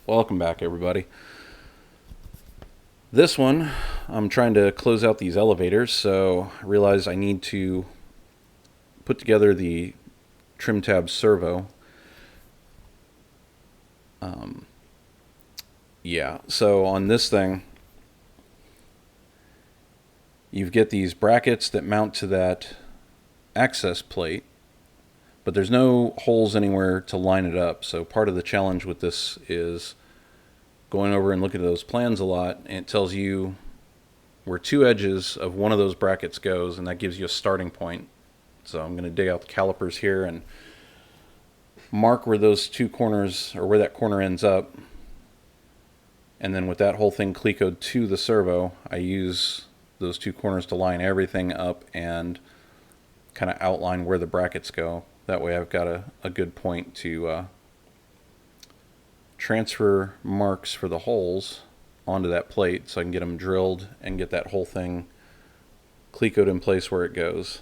Welcome back, everybody. This one, I'm trying to close out these elevators, so I realized I need to put together the Trim Servo. So on this thing, you get these brackets that mount to that access plate, but there's no holes anywhere to line it up. So part of the challenge with this is going over and looking at those plans a lot, and it tells you where two edges of one of those brackets goes, and that gives you a starting point. So I'm going to dig out the calipers here and mark where those two corners, or where that corner ends up. And then with that whole thing clecoed to the servo, I use those two corners to line everything up and kind of outline where the brackets go. That way I've got a good point to transfer marks for the holes onto that plate so I can get them drilled and get that whole thing clecoed in place where it goes.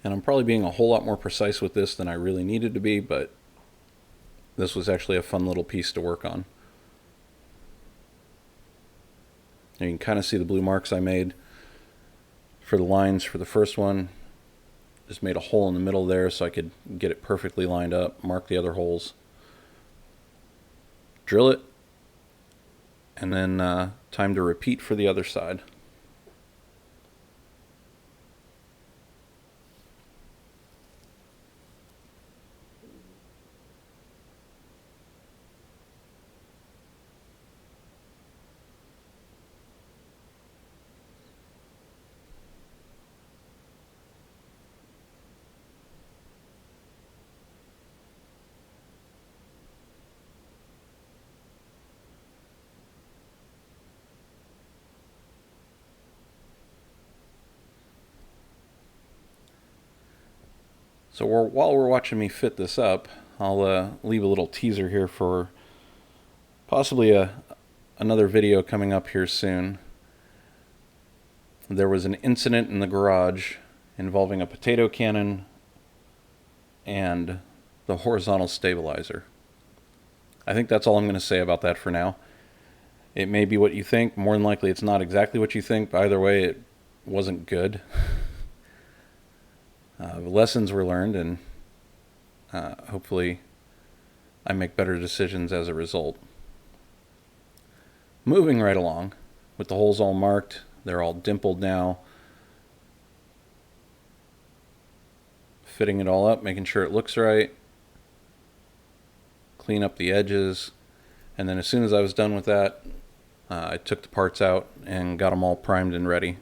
And I'm probably being a whole lot more precise with this than I really needed to be, but this was actually a fun little piece to work on. And you can kind of see the blue marks I made for the lines for the first one. Just made a hole in the middle there so I could get it perfectly lined up, mark the other holes, drill it, and then time to repeat for the other side. So while we're watching me fit this up, I'll leave a little teaser here for possibly another video coming up here soon. There was an incident in the garage involving a potato cannon and the horizontal stabilizer. I think that's all I'm going to say about that for now. It may be what you think. More than likely it's not exactly what you think, but either way it wasn't good. Lessons were learned, and hopefully I make better decisions as a result. Moving right along, with the holes all marked, they're all dimpled now. Fitting it all up, making sure it looks right. Clean up the edges, and then as soon as I was done with that, I took the parts out and got them all primed and ready.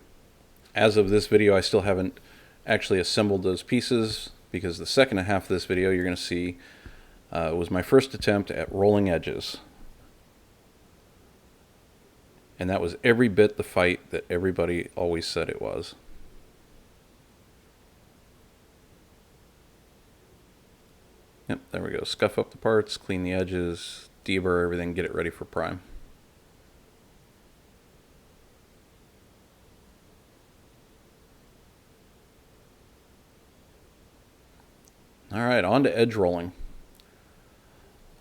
As of this video, I still haven't actually assembled those pieces, because the second half of this video you're going to see was my first attempt at rolling edges. And that was every bit the fight that everybody always said it was. Yep, there we go. Scuff up the parts, clean the edges, deburr everything, get it ready for prime. Alright, on to edge rolling.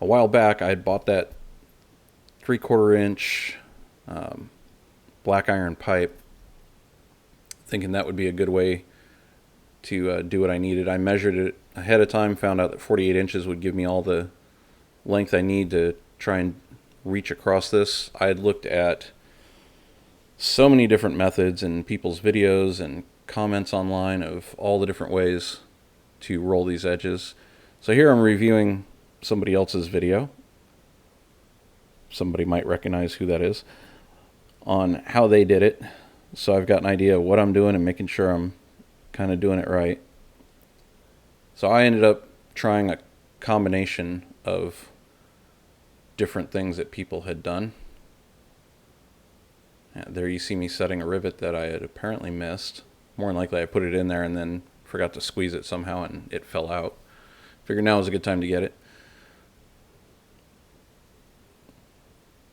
A while back I had bought that 3/4 inch black iron pipe, thinking that would be a good way to do what I needed. I measured it ahead of time, found out that 48 inches would give me all the length I need to try and reach across this. I had looked at so many different methods and people's videos and comments online of all the different ways to roll these edges. So here I'm reviewing somebody else's video. Somebody might recognize who that is, on how they did it. So I've got an idea of what I'm doing and making sure I'm kind of doing it right. So I ended up trying a combination of different things that people had done. There you see me setting a rivet that I had apparently missed. More than likely I put it in there and then forgot to squeeze it somehow and it fell out. Figured now was a good time to get it.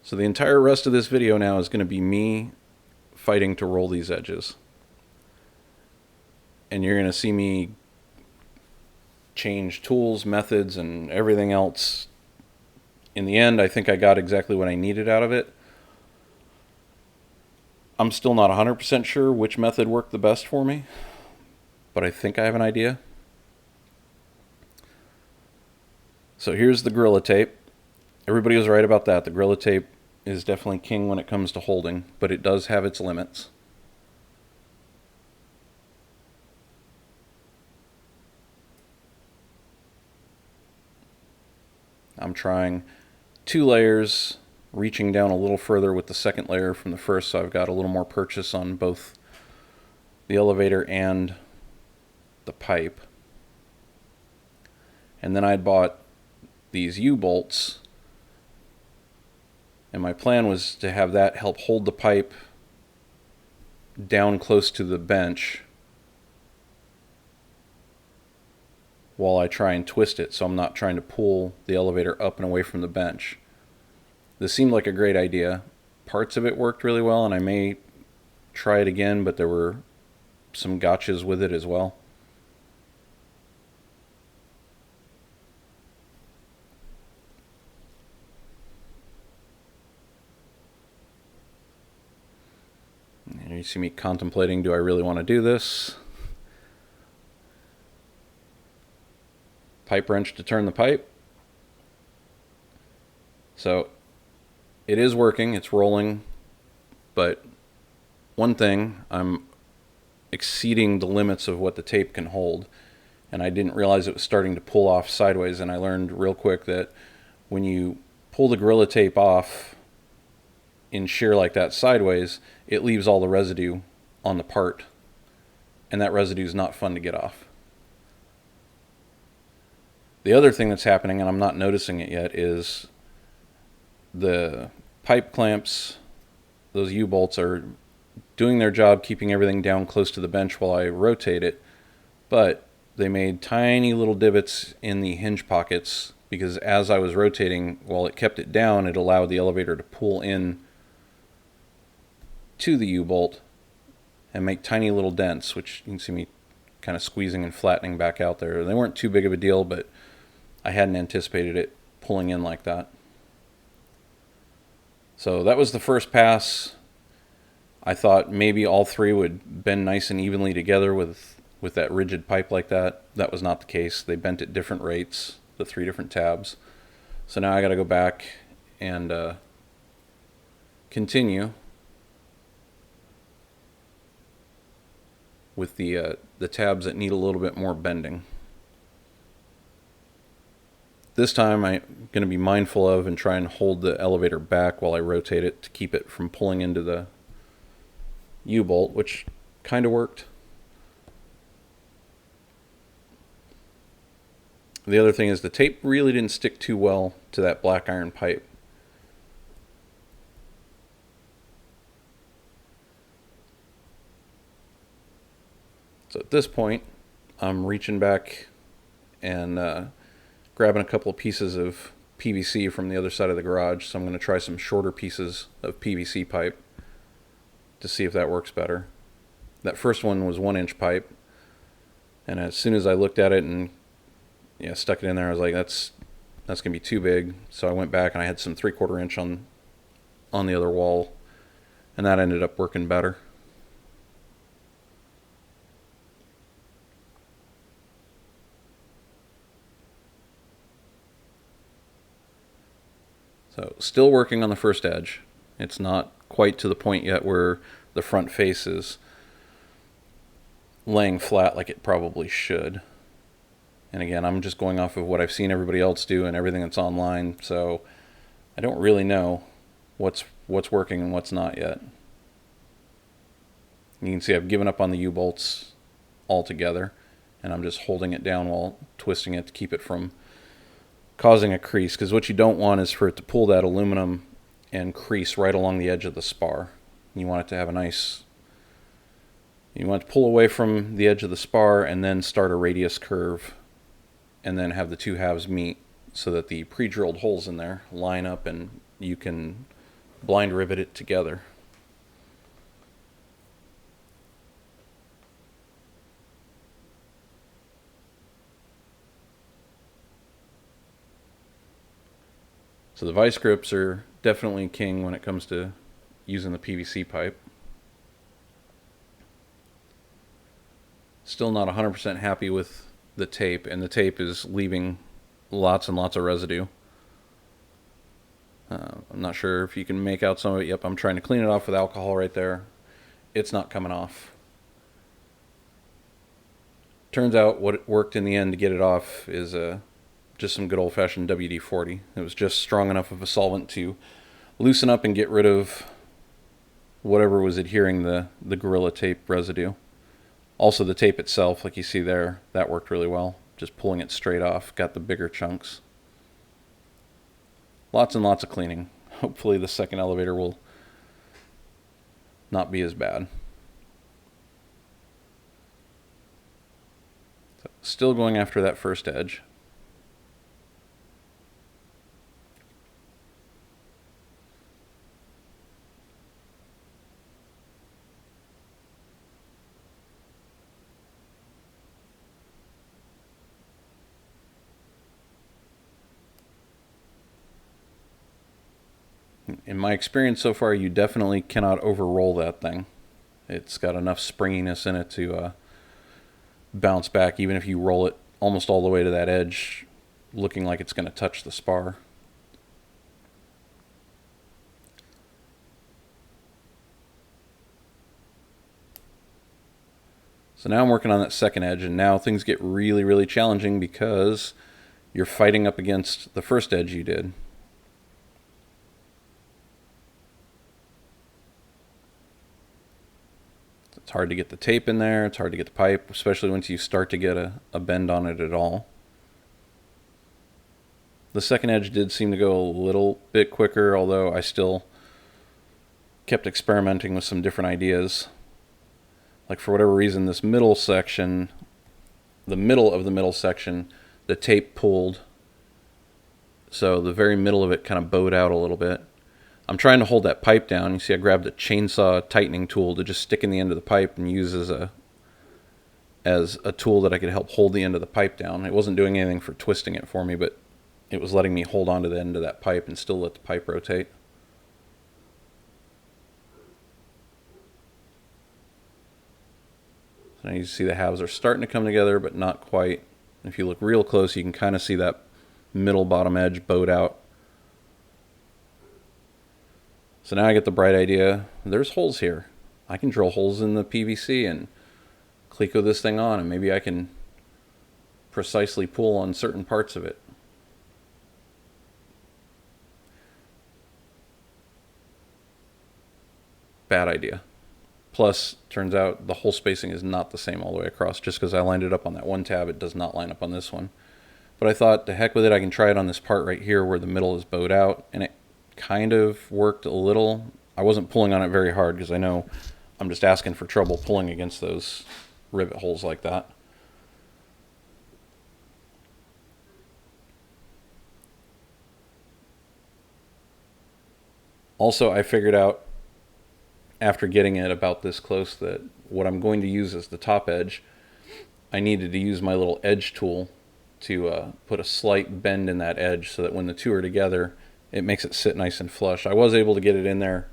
So the entire rest of this video now is going to be me fighting to roll these edges. And you're going to see me change tools, methods, and everything else. In the end, I think I got exactly what I needed out of it. I'm still not 100% sure which method worked the best for me, but I think I have an idea. So here's the Gorilla Tape. Everybody was right about that. The Gorilla Tape is definitely king when it comes to holding, but it does have its limits. I'm trying 2 layers, reaching down a little further with the second layer from the first, so I've got a little more purchase on both the elevator and the pipe. And then I'd bought these U-bolts, and my plan was to have that help hold the pipe down close to the bench while I try and twist it, so I'm not trying to pull the elevator up and away from the bench. This seemed like a great idea. Parts of it worked really well, and I may try it again, but there were some gotchas with it as well. And you see me contemplating, do I really want to do this? Pipe wrench to turn the pipe. So it is working, it's rolling, but one thing, I'm exceeding the limits of what the tape can hold, and I didn't realize it was starting to pull off sideways, and I learned real quick that when you pull the Gorilla Tape off in shear like that sideways, it leaves all the residue on the part, and that residue is not fun to get off. The other thing that's happening, and I'm not noticing it yet, is the pipe clamps, those U-bolts, are doing their job keeping everything down close to the bench while I rotate it, but they made tiny little divots in the hinge pockets because as I was rotating, while it kept it down, it allowed the elevator to pull in to the U-bolt and make tiny little dents, which you can see me kind of squeezing and flattening back out there. They weren't too big of a deal, but I hadn't anticipated it pulling in like that. So that was the first pass. I thought maybe all 3 would bend nice and evenly together with that rigid pipe like that. That was not the case. They bent at different rates, the 3 different tabs. So now I got to go back and continue with the tabs that need a little bit more bending. This time I'm going to be mindful of and try and hold the elevator back while I rotate it to keep it from pulling into the U-bolt, which kind of worked. The other thing is the tape really didn't stick too well to that black iron pipe. So at this point, I'm reaching back and grabbing a couple of pieces of PVC from the other side of the garage. So I'm going to try some shorter pieces of PVC pipe to see if that works better. That first one was 1-inch pipe, and as soon as I looked at it and stuck it in there, I was like, that's going to be too big. So I went back and I had some 3/4 inch on the other wall, and that ended up working better. So still working on the first edge. It's not quite to the point yet where the front face is laying flat like it probably should. And again, I'm just going off of what I've seen everybody else do and everything that's online, so I don't really know what's working and what's not yet. You can see I've given up on the U-bolts altogether, and I'm just holding it down while twisting it to keep it from causing a crease, because what you don't want is for it to pull that aluminum and crease right along the edge of the spar. You want it to have a nice, you want to pull away from the edge of the spar and then start a radius curve and then have the 2 halves meet so that the pre-drilled holes in there line up and you can blind rivet it together. So the vice grips are definitely king when it comes to using the PVC pipe. Still not 100% happy with the tape, and the tape is leaving lots and lots of residue. I'm not sure if you can make out some of it. Yep, I'm trying to clean it off with alcohol right there. It's not coming off. Turns out what worked in the end to get it off is just some good old-fashioned WD-40. It was just strong enough of a solvent to loosen up and get rid of whatever was adhering the Gorilla Tape residue. Also the tape itself, like you see there, that worked really well. Just pulling it straight off, got the bigger chunks. Lots and lots of cleaning. Hopefully the second elevator will not be as bad. So still going after that first edge. In my experience so far, you definitely cannot over-roll that thing. It's got enough springiness in it to bounce back, even if you roll it almost all the way to that edge, looking like it's going to touch the spar. So now I'm working on that second edge, and now things get really, really challenging because you're fighting up against the first edge you did. It's hard to get the tape in there, it's hard to get the pipe, especially once you start to get a bend on it at all. The second edge did seem to go a little bit quicker, although I still kept experimenting with some different ideas. Like for whatever reason, this middle section, the middle of the middle section, the tape pulled. So the very middle of it kind of bowed out a little bit. I'm trying to hold that pipe down. You see I grabbed a chainsaw tightening tool to just stick in the end of the pipe and use as a tool that I could help hold the end of the pipe down. It wasn't doing anything for twisting it for me, but it was letting me hold on to the end of that pipe and still let the pipe rotate. So now you see the halves are starting to come together, but not quite. If you look real close, you can kind of see that middle bottom edge bowed out. So now I get the bright idea, there's holes here. I can drill holes in the PVC and Cleco this thing on, and maybe I can precisely pull on certain parts of it. Bad idea. Plus, turns out the hole spacing is not the same all the way across. Just because I lined it up on that one tab, it does not line up on this one. But I thought, the heck with it, I can try it on this part right here where the middle is bowed out, and it kind of worked a little. I wasn't pulling on it very hard because I know I'm just asking for trouble pulling against those rivet holes like that. Also, I figured out after getting it about this close that what I'm going to use as the top edge, I needed to use my little edge tool to put a slight bend in that edge so that when the two are together, it makes it sit nice and flush. I was able to get it in there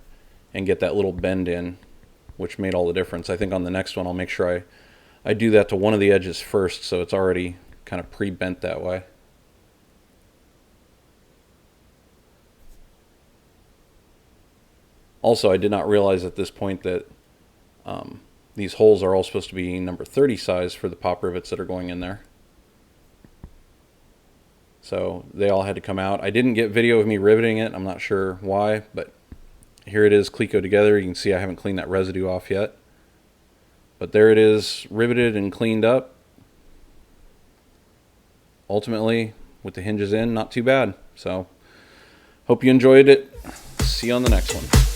and get that little bend in, which made all the difference. I think on the next one I'll make sure I do that to one of the edges first so it's already kind of pre-bent that way. Also, I did not realize at this point that these holes are all supposed to be number 30 size for the pop rivets that are going in there. So they all had to come out. I didn't get video of me riveting it. I'm not sure why, but here it is Cleco together. You can see I haven't cleaned that residue off yet. But there it is, riveted and cleaned up. Ultimately, with the hinges in, not too bad. So, hope you enjoyed it. See you on the next one.